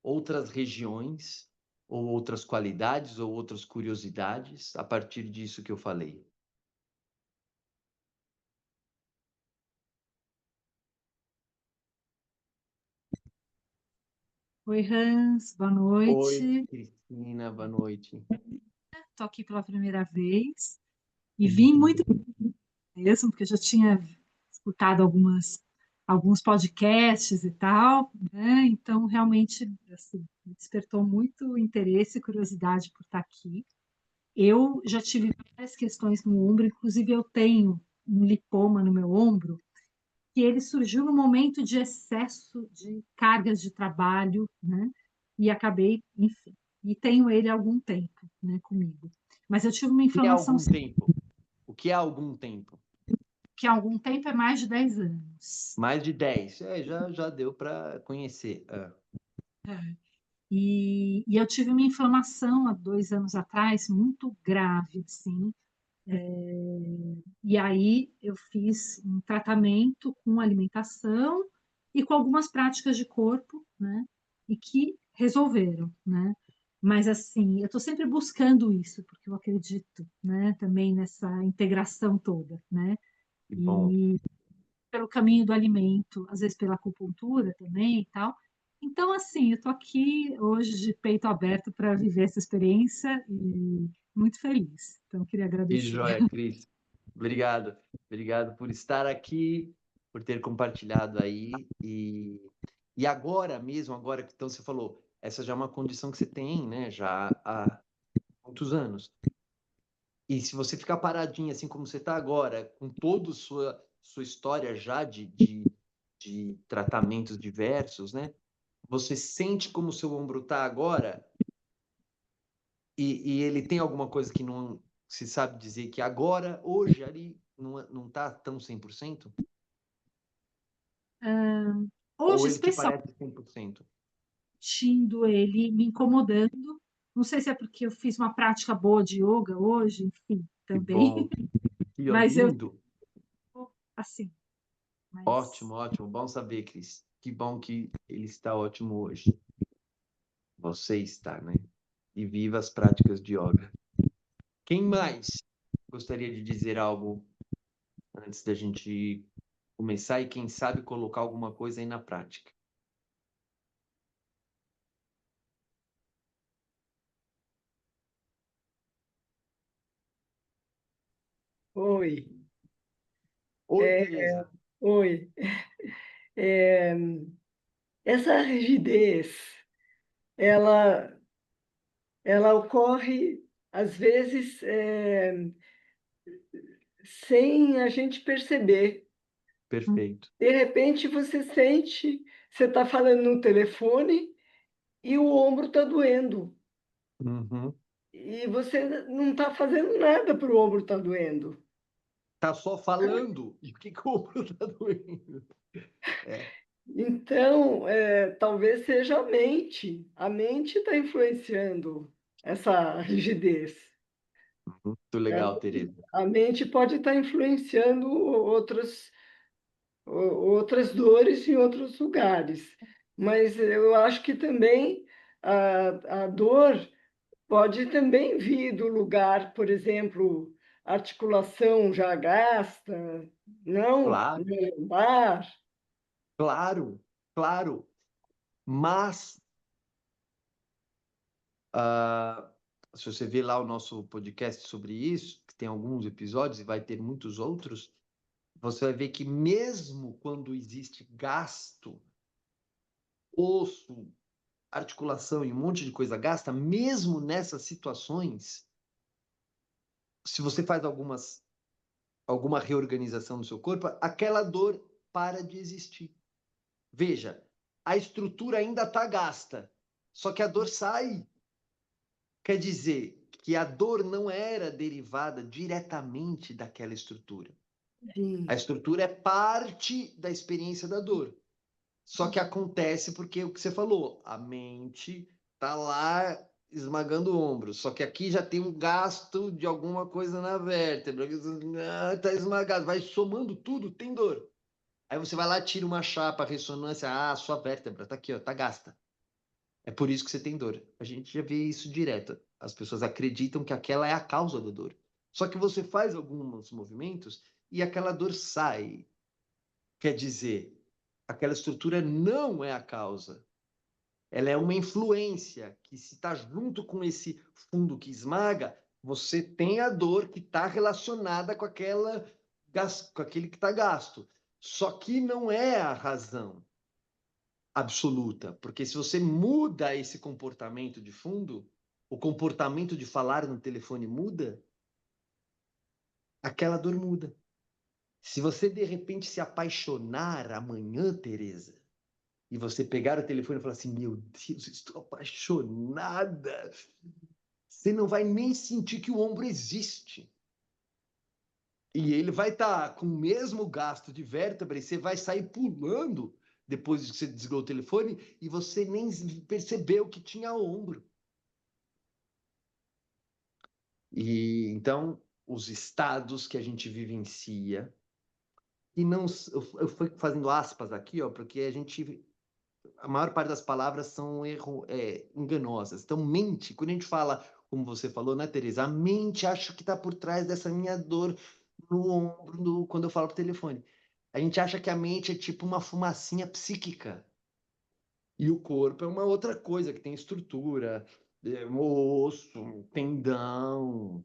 outras regiões, ou outras qualidades, ou outras curiosidades, a partir disso que eu falei. Oi, Hans, boa Oi, noite. Cristina, boa noite. Estou aqui pela primeira vez e vim muito mesmo, porque eu já tinha escutado alguns podcasts e tal, né? Então, realmente, assim, me despertou muito interesse e curiosidade por estar aqui. Eu já tive várias questões no ombro, inclusive eu tenho um lipoma no meu ombro, que ele surgiu no momento de excesso de cargas de trabalho, né? E acabei, enfim, e tenho ele há algum tempo, né, comigo. Mas eu tive uma E há inflamação, algum tempo? O que é algum tempo? Que há algum tempo é mais de 10 anos. Mais de 10. Já deu para conhecer. E eu tive uma inflamação há 2 anos atrás, muito grave, assim. E aí eu fiz um tratamento com alimentação e com algumas práticas de corpo, né? E que resolveram, né? Mas assim, eu estou sempre buscando isso, porque eu acredito, né? Também nessa integração toda, né? Que bom. E pelo caminho do alimento, às vezes pela acupuntura também e tal. Então, assim, eu estou aqui hoje de peito aberto para viver essa experiência e muito feliz. Então, eu queria Que agradecer. joia, Cris. Obrigado. Obrigado por estar aqui, por ter compartilhado aí. E agora mesmo, agora que então você falou, essa já é uma condição que você tem, né? Já há muitos anos. E se você ficar paradinho assim como você está agora, com toda a sua história já de tratamentos diversos, né? Você sente como o seu ombro está agora e ele tem alguma coisa que não se sabe dizer que agora, hoje, ali, não está tão 100%? Ou Hoje, ele te especialmente, parece 100%? sentindo ele me incomodando. Não sei se é porque eu fiz uma prática boa de yoga hoje, enfim, Que também, bom, que mas eu lindo. assim, mas Ótimo, ótimo. Bom saber, Cris. Que bom que ele está ótimo hoje. Você está, né? E viva as práticas de yoga. Quem mais gostaria de dizer algo antes da gente começar e, quem sabe, colocar alguma coisa aí na prática? Oi, Oi, é, Tereza. oi. É, essa rigidez, ela, ela ocorre, às vezes, sem a gente perceber. Perfeito. De repente, você sente, você está falando no telefone e o ombro está doendo. Uhum. E você não está fazendo nada para o ombro estar doendo. Tá só falando. E por que que o ombro tá doendo? É, Então, talvez seja a mente. A mente está influenciando essa rigidez. muito legal, Tereza. A mente pode estar influenciando outras dores em outros lugares, mas eu acho que também a dor pode também vir do lugar, por exemplo, articulação já gasta, não, Claro, lombar. claro, claro. Mas, ah, se você ver lá o nosso podcast sobre isso, que tem alguns episódios e vai ter muitos outros, você vai ver que mesmo quando existe gasto, osso, articulação e um monte de coisa gasta, mesmo nessas situações, se você faz alguma reorganização no seu corpo, aquela dor para de existir. Veja, a estrutura ainda está gasta, só que a dor sai. Quer dizer que a dor não era derivada diretamente daquela estrutura. A Sim, estrutura é parte da experiência da dor. Só que acontece porque o que você falou, a mente tá lá esmagando o ombro. Só que aqui já tem um gasto de alguma coisa na vértebra. Tá esmagado, vai somando tudo, tem dor. Aí você vai lá, tira uma chapa, ressonância, sua vértebra tá aqui, ó, tá gasta. É por isso que você tem dor. A gente já vê isso direto. As pessoas acreditam que aquela é a causa da dor. Só que você faz alguns movimentos e aquela dor sai. Quer dizer, aquela estrutura não é a causa. Ela é uma influência que, se está junto com esse fundo que esmaga, você tem a dor que está relacionada com com aquele que está gasto. Só que não é a razão absoluta, porque se você muda esse comportamento de fundo, o comportamento de falar no telefone muda, aquela dor muda. Se você de repente se apaixonar amanhã, Tereza, e você pegar o telefone e falar assim: meu Deus, estou apaixonada, você não vai nem sentir que o ombro existe. E ele vai estar com o mesmo gasto de vértebra e você vai sair pulando depois que você desligou o telefone e você nem percebeu que tinha ombro. E então, os estados que a gente vivencia, e não, eu fui fazendo aspas aqui, ó, porque a maior parte das palavras são enganosas. Então, mente, quando a gente fala, como você falou, né, Teresa? A mente acha que está por trás dessa minha dor no ombro quando eu falo por telefone. A gente acha que a mente é tipo uma fumacinha psíquica. E o corpo é uma outra coisa, que tem estrutura, osso, tendão,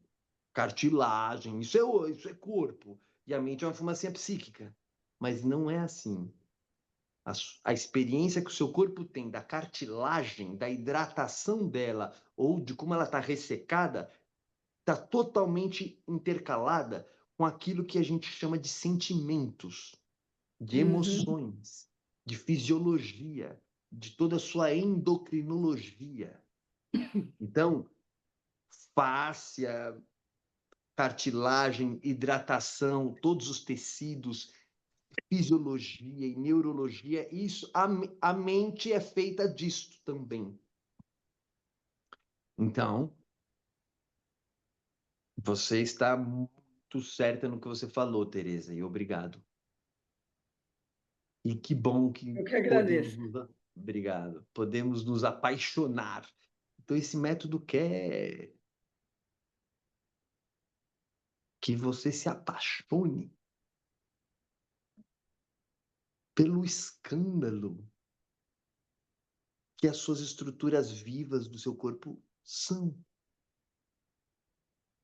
cartilagem. Isso é corpo. E a mente é uma fumacinha psíquica. Mas não é assim. A experiência que o seu corpo tem da cartilagem, da hidratação dela, ou de como ela está ressecada, está totalmente intercalada com aquilo que a gente chama de sentimentos, de Uhum. emoções, de fisiologia, de toda a sua endocrinologia. Então, fáscia, cartilagem, hidratação, todos os tecidos, fisiologia e neurologia, isso, a mente é feita disto também. Então, você está muito certa no que você falou, Teresa, e obrigado. E que bom que Eu que agradeço. obrigado, podemos nos apaixonar. Então, esse método quer que você se apaixone pelo escândalo que as suas estruturas vivas do seu corpo são.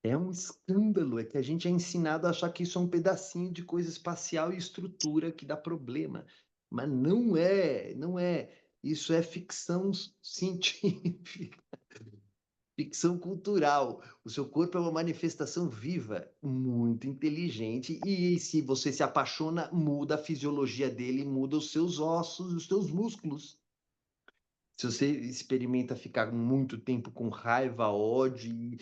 É um escândalo, é que a gente é ensinado a achar que isso é um pedacinho de coisa espacial e estrutura que dá problema. Mas não é, não é. Isso é ficção científica, ficção cultural. O seu corpo é uma manifestação viva, muito inteligente, e se você se apaixona, muda a fisiologia dele, muda os seus ossos, os seus músculos. Se você experimenta ficar muito tempo com raiva, ódio,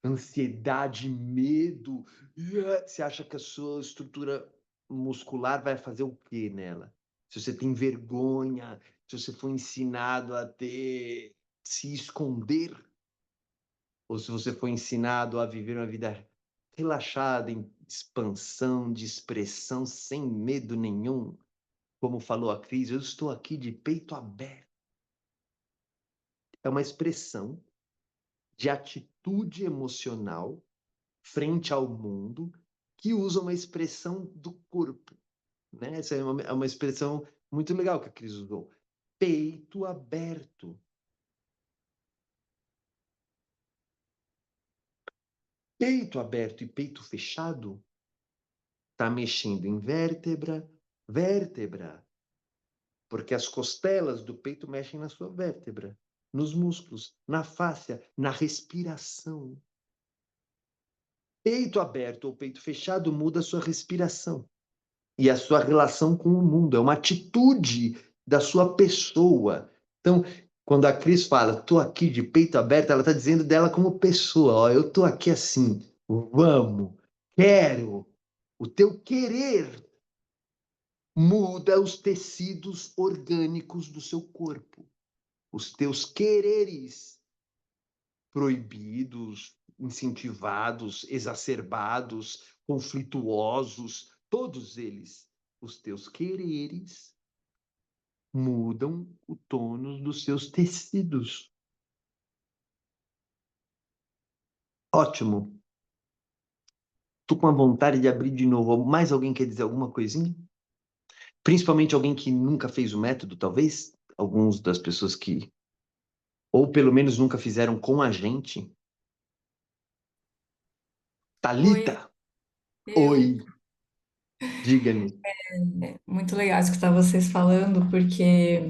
ansiedade, medo, você acha que a sua estrutura muscular vai fazer o quê nela? Se você tem vergonha, se você foi ensinado a se esconder, ou se você foi ensinado a viver uma vida relaxada, em expansão, de expressão, sem medo nenhum, como falou a Cris, eu estou aqui de peito aberto. É uma expressão de atitude emocional frente ao mundo que usa uma expressão do corpo, né? Essa é uma expressão muito legal que a Cris usou. Peito aberto. Peito aberto e peito fechado está mexendo em vértebra, vértebra, porque as costelas do peito mexem na sua vértebra, nos músculos, na fáscia, na respiração. Peito aberto ou peito fechado muda a sua respiração e a sua relação com o mundo. É uma atitude da sua pessoa. Então, quando a Cris fala, tô aqui de peito aberto, ela está dizendo dela como pessoa. Ó, eu tô aqui assim, vamos, quero. O teu querer muda os tecidos orgânicos do seu corpo. Os teus quereres proibidos, incentivados, exacerbados, conflituosos, todos eles, os teus quereres mudam o tônus dos seus tecidos. Ótimo. Tô com a vontade de abrir de novo. Mais alguém quer dizer alguma coisinha? Principalmente alguém que nunca fez o método, talvez? Alguns das pessoas que, ou pelo menos nunca fizeram com a gente. Oi, Thalita, eu. oi, diga-me. É muito legal escutar vocês falando, porque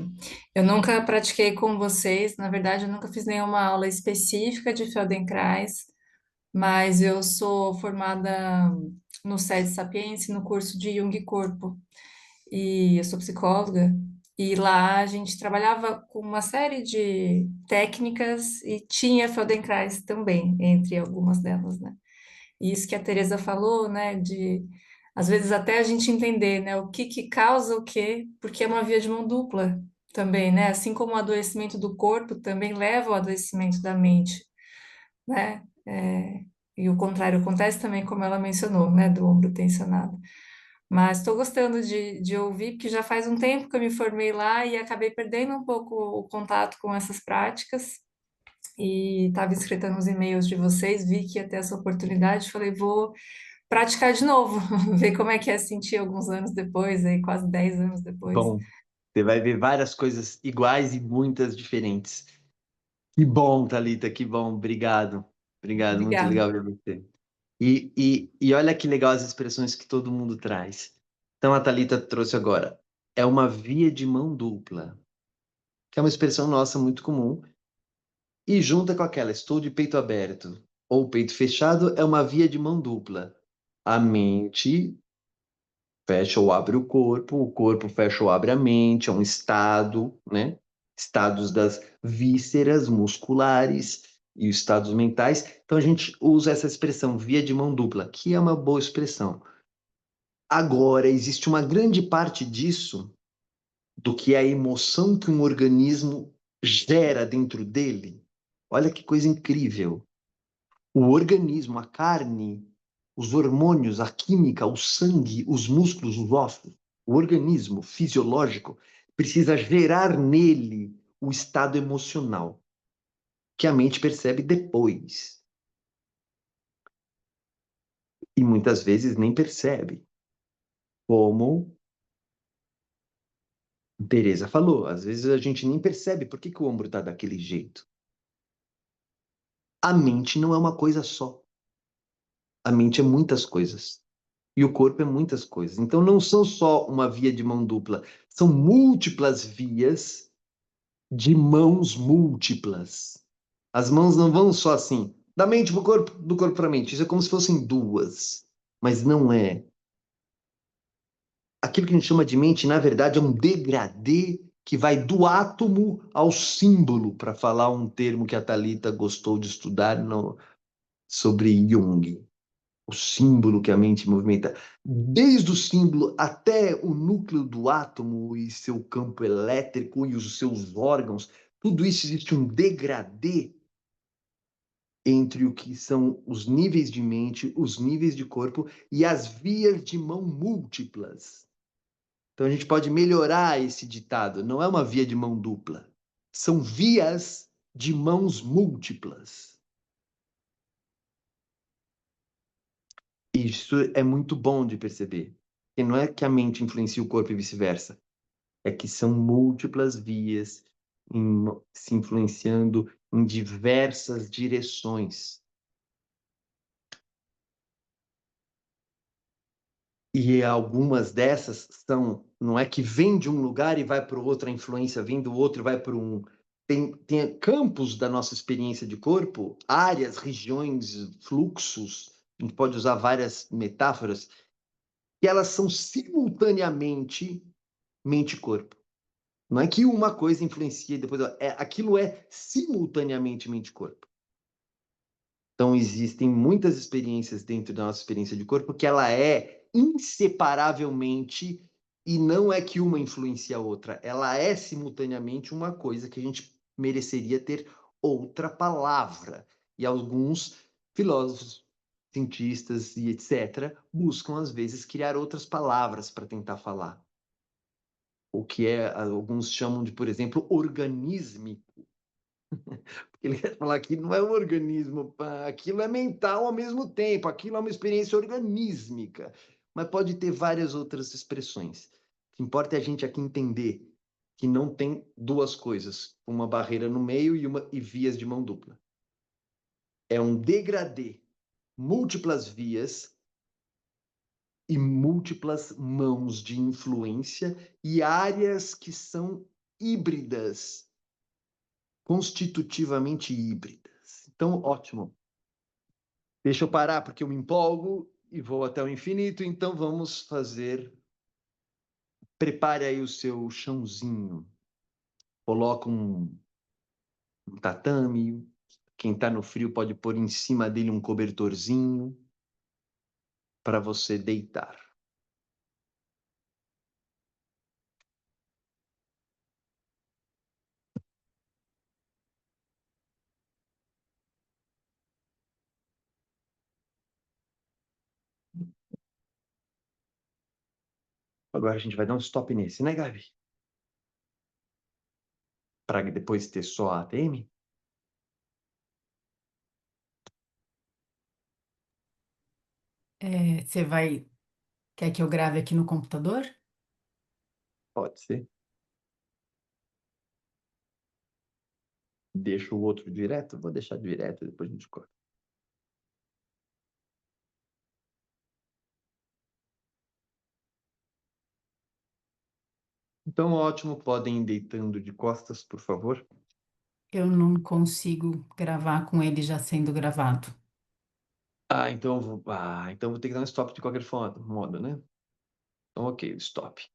eu nunca pratiquei com vocês, na verdade, eu nunca fiz nenhuma aula específica de Feldenkrais, mas eu sou formada no SED Sapiens, no curso de Jung e Corpo, e eu sou psicóloga, e lá a gente trabalhava com uma série de técnicas e tinha Feldenkrais também, entre algumas delas, né? E isso que a Teresa falou, né, de às vezes até a gente entender, né, o que que causa o quê, porque é uma via de mão dupla também, né? Assim como o adoecimento do corpo também leva ao adoecimento da mente, né? E o contrário acontece também, como ela mencionou, né, do ombro tensionado. Mas estou gostando de ouvir, porque já faz um tempo que eu me formei lá e acabei perdendo um pouco o contato com essas práticas. E estava inscrita nos e-mails de vocês, vi que ia ter essa oportunidade, falei, vou praticar de novo, ver como é que é sentir alguns anos depois, aí quase 10 anos depois. Bom, você vai ver várias coisas iguais e muitas diferentes. Que bom, Thalita, que bom. Obrigado. Obrigado, muito Obrigada. legal ver você. E olha que legal as expressões que todo mundo traz. Então, a Thalita trouxe agora. É uma via de mão dupla, que é uma expressão nossa muito comum. E junta com aquela, estou de peito aberto ou peito fechado, é uma via de mão dupla. A mente fecha ou abre o corpo fecha ou abre a mente, é um estado, né? Estados das vísceras musculares e os estados mentais. Então a gente usa essa expressão via de mão dupla, que é uma boa expressão. Agora, existe uma grande parte disso, do que é a emoção que um organismo gera dentro dele. Olha que coisa incrível. O organismo, a carne, os hormônios, a química, o sangue, os músculos, os ossos, o organismo fisiológico precisa gerar nele o estado emocional, que a mente percebe depois. E muitas vezes nem percebe. Como Teresa falou, às vezes a gente nem percebe por que que o ombro está daquele jeito. A mente não é uma coisa só. A mente é muitas coisas. E o corpo é muitas coisas. Então não são só uma via de mão dupla, são múltiplas vias de mãos múltiplas. As mãos não vão só assim, da mente para o corpo, do corpo para a mente. Isso é como se fossem duas, mas não é. Aquilo que a gente chama de mente, na verdade, é um degradê que vai do átomo ao símbolo, para falar um termo que a Thalita gostou de estudar sobre Jung. O símbolo que a mente movimenta, desde o símbolo até o núcleo do átomo e seu campo elétrico e os seus órgãos, tudo isso existe um degradê entre o que são os níveis de mente, os níveis de corpo e as vias de mão múltiplas. Então a gente pode melhorar esse ditado, não é uma via de mão dupla, são vias de mãos múltiplas. Isso é muito bom de perceber. E não é que a mente influencia o corpo e vice-versa. É que são múltiplas vias se influenciando em diversas direções. E algumas dessas são, não é que vem de um lugar e vai para o outro, a influência vem do outro e vai para um. Tem campos da nossa experiência de corpo, áreas, regiões, fluxos, a gente pode usar várias metáforas, que elas são simultaneamente mente e corpo. Não é que uma coisa influencia e depois aquilo é simultaneamente mente e corpo. Então existem muitas experiências dentro da nossa experiência de corpo que ela é inseparavelmente e não é que uma influencia a outra, ela é simultaneamente uma coisa que a gente mereceria ter outra palavra. E alguns filósofos, cientistas e etc buscam às vezes criar outras palavras para tentar falar. O que alguns chamam de, por exemplo, organísmico. Ele quer falar que não é um organismo, aquilo é mental ao mesmo tempo, aquilo é uma experiência organísmica, mas pode ter várias outras expressões. O que importa é a gente aqui entender que não tem duas coisas, uma barreira no meio e vias de mão dupla. É um degradê, múltiplas vias e múltiplas mãos de influência e áreas que são híbridas, constitutivamente híbridas. Então, ótimo. Deixa eu parar porque eu me empolgo e vou até o infinito, então vamos fazer. Prepare aí o seu chãozinho. Coloca um tatame. Quem está no frio pode pôr em cima dele um cobertorzinho. para você deitar. Agora a gente vai dar um stop nesse, né, Gabi? Para depois ter só a ATM? Você quer que eu grave aqui no computador? Pode ser. Deixa o outro direto? Vou deixar direto, depois a gente corta. Então, ótimo. Podem ir deitando de costas, por favor. Eu não consigo gravar com ele já sendo gravado. Então eu vou ter que dar um stop de qualquer modo, né? Então, ok, stop.